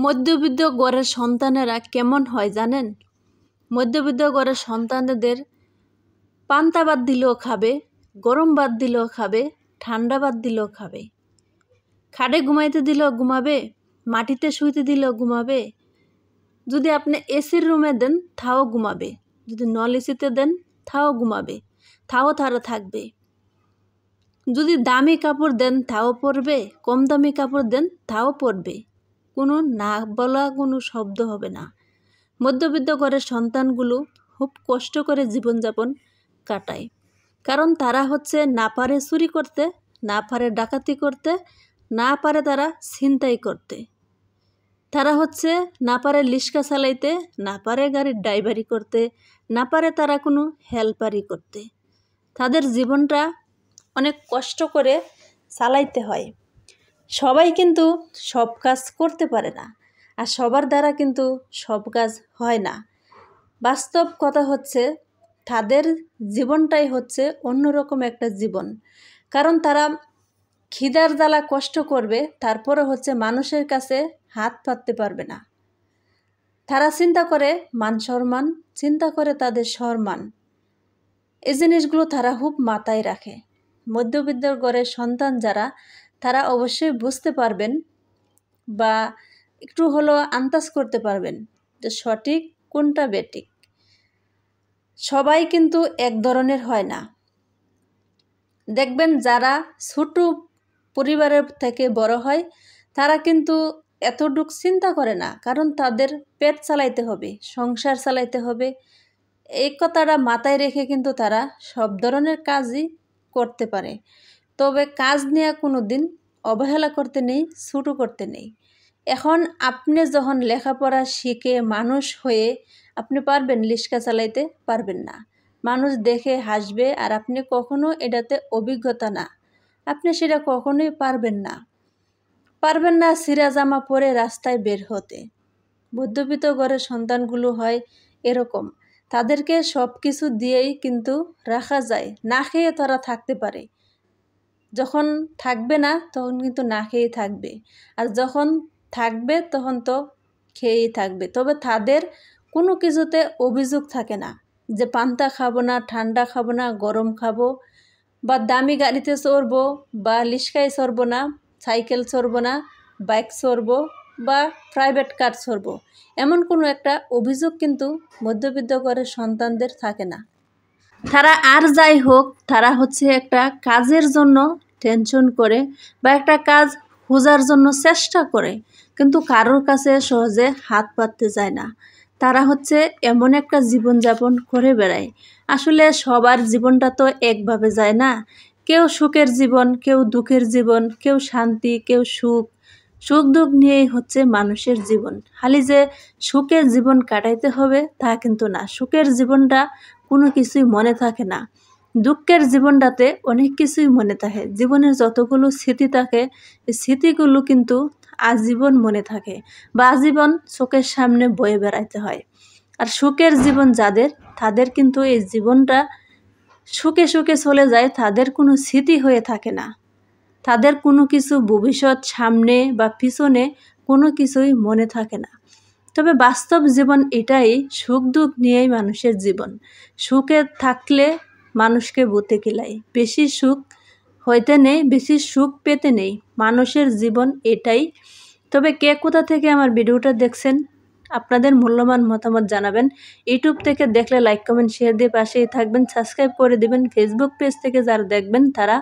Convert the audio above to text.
মধ্যবিত্ত ঘরের সন্তানেরা কেমন হয় জানেন? মধ্যবিত্ত ঘরের সন্তানদের পান্তা ভাত দিলেও খাবে, গরম ভাত দিলেও খাবে, ঠান্ডা ভাত দিলেও খাবে। খাটে ঘুমাইতে দিলেও ঘুমাবে, মাটিতে শুইতে দিলেও ঘুমাবে। যদি আপনি এসির রুমে দেন তাও ঘুমাবে, যদি নন এসিতে দেন তাও ঘুমাবে, তাও তারা থাকবে। যদি দামি কাপড় দেন তাও পরবে, কম দামি কাপড় দেন তাও পরবে। কোনো না বলা কোনো শব্দ হবে না। মধ্যবিত্ত ঘরের সন্তানগুলো খুব কষ্ট করে জীবনযাপন কাটায়, কারণ তারা না পারে চুরি করতে, না পারে ডাকাতি করতে, না পারে তারা ছিনতাই করতে, তারা না পারে লিস্কা চালাইতে, না পারে গাড়ির ড্রাইভারি করতে, না পারে তারা কোনো হেল্পারি করতে। তাদের জীবনটা অনেক কষ্ট করে চালাইতে হয়। সবাই কিন্তু সব কাজ করতে পারে না, আর সবার দ্বারা কিন্তু সব কাজ হয় না। বাস্তব কথা তাদের জীবনটাই অন্যরকম একটা জীবন, কারণ তারা খিদার জ্বালা কষ্ট করবে, তারপরে মানুষের কাছে হাত পাততে পারবে না। তারা চিন্তা করে মান সম্মান, চিন্তা করে তাদের সম্মান, এই জিনিসগুলো তারা খুব মাথায় রাখে। মধ্যবিত্ত ঘরের সন্তান যারা, তারা অবশ্যই বুঝতে পারবেন বা একটু হলেও আন্দাজ করতে পারবেন যে সঠিক কোনটা বেঠিক। সবাই কিন্তু এক ধরনের হয় না। দেখবেন যারা ছোট পরিবারের থেকে বড় হয়, তারা কিন্তু এতটুকু চিন্তা করে না, কারণ তাদের পেট চালাইতে হবে, সংসার চালাইতে হবে। এই কথাটা মাথায় রেখে কিন্তু তারা সব ধরনের কাজই করতে পারে। তবে কাজ নিয়ে কোনো দিন অবহেলা করতে নেই, ছোটো করতে নেই। এখন আপনি যখন লেখাপড়া শিখে মানুষ হয়ে আপনি পারবেন রিক্সা চালাইতে? পারবেন না। মানুষ দেখে হাসবে, আর আপনি কখনো এটাতে অভিজ্ঞতা না, আপনি সেটা কখনোই পারবেন না। পারবেন না ছিঁড়া জামা পরে রাস্তায় বের হতে। মধ্যবিত্ত ঘরের সন্তানগুলো হয় এরকম, তাদেরকে সব কিছু দিয়েই কিন্তু রাখা যায়, না খেয়ে তারা থাকতে পারে। যখন থাকবে না তখন কিন্তু না খেয়েই থাকবে, আর যখন থাকবে তখন তো খেয়েই থাকবে। তবে তাদের কোনো কিছুতে অভিযোগ থাকে না যে পান্তা খাবো না, ঠান্ডা খাবো না, গরম খাবো, বা দামি গাড়িতে চড়বো, বা লিস্কায় চড়বো না, সাইকেল চড়বো না, বাইক চড়বো, বা প্রাইভেট কার চড়বো, এমন কোনো একটা অভিযোগ কিন্তু মধ্যবিত্ত ঘরের সন্তানদের থাকে না। তারা আর যাই হোক, তারা একটা কাজের জন্য টেনশন করে বা একটা কাজ খোঁজার জন্য চেষ্টা করে, কিন্তু কারোর কাছে সহজে হাত পাততে যায় না। তারা এমন একটা জীবনযাপন করে বেড়ায়। আসলে সবার জীবনটা তো একভাবে যায় না। কেউ সুখের জীবন, কেউ দুঃখের জীবন, কেউ শান্তি, কেউ সুখ। সুখ দুঃখ নিয়েই মানুষের জীবন। খালি যে সুখের জীবন কাটাইতে হবে তা কিন্তু না। সুখের জীবনটা কোনো কিছুই মনে থাকে না, দুঃখের জীবনটাতে অনেক কিছুই মনে থাকে। জীবনের যতগুলো স্মৃতি থাকে, এই স্মৃতিগুলো কিন্তু আজীবন মনে থাকে, বা আজীবন চোখের সামনে বয়ে বেড়াইতে হয়। আর সুখের জীবন যাদের, তাদের কিন্তু এই জীবনটা সুখে সুখে চলে যায়, তাদের কোনো স্মৃতি হয়ে থাকে না। তাদের কোনো কিছু ভবিষ্যৎ, সামনে বা পিছনে কোনো কিছুই মনে থাকে না। তবে বাস্তব জীবন এটাই, সুখ দুঃখ নিয়েই মানুষের জীবন। সুখে থাকলে মানুষকে বুতে কিলাই, বেশি সুখ হইতে নেই, বেশি সুখ পেতে নেই। মানুষের জীবন এটাই। তবে কে কোথা থেকে আমার ভিডিওটা দেখছেন, আপনাদের মূল্যবান মতামত জানাবেন। ইউটিউব থেকে দেখলে লাইক কমেন্ট শেয়ার দিয়ে পাশেই থাকবেন, সাবস্ক্রাইব করে দিবেন। ফেসবুক পেজ থেকে যারা দেখবেন তারা